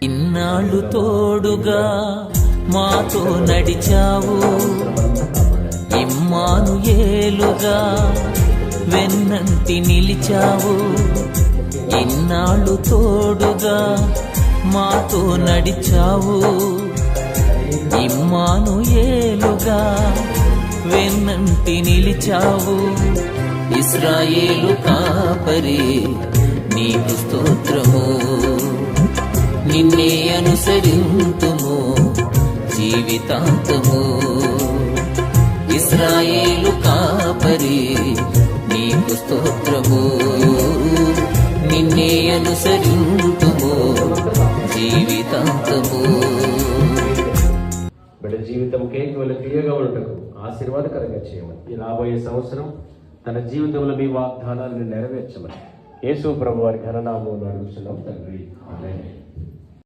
ఇన్నాళ్ళు తోడుగా మాతో నడిచావు, ఇమ్మానుయేలుగా వెన్నంటి నిలిచావు. ఇన్నాళ్ళు తోడుగా మాతో నడిచావు, ఇమ్మానుయేలుగా వెన్నంటి నిలిచావు. ఇశ్రాయేలు కాపరి నీకు స్తోత్రము, నిన్నే అనుసరింతుము జీవితాంతము. ఇశ్రాయేలు కాపరి నీకు స్తోత్రము, నిన్నే అనుసరింతుము జీవితాంతము. బిడ్డ జీవితం కేవలం క్రియగా ఉండటకు ఆశీర్వాదకరంగా చేయమని, ఈ రాబోయే సంవత్సరం తన జీవితంలో మీ వాగ్దానాలను నెరవేర్చమని యేసు ప్రభు వారి ఘననామములో అడుగుతున్నాం తండ్రి. ఆమేన్.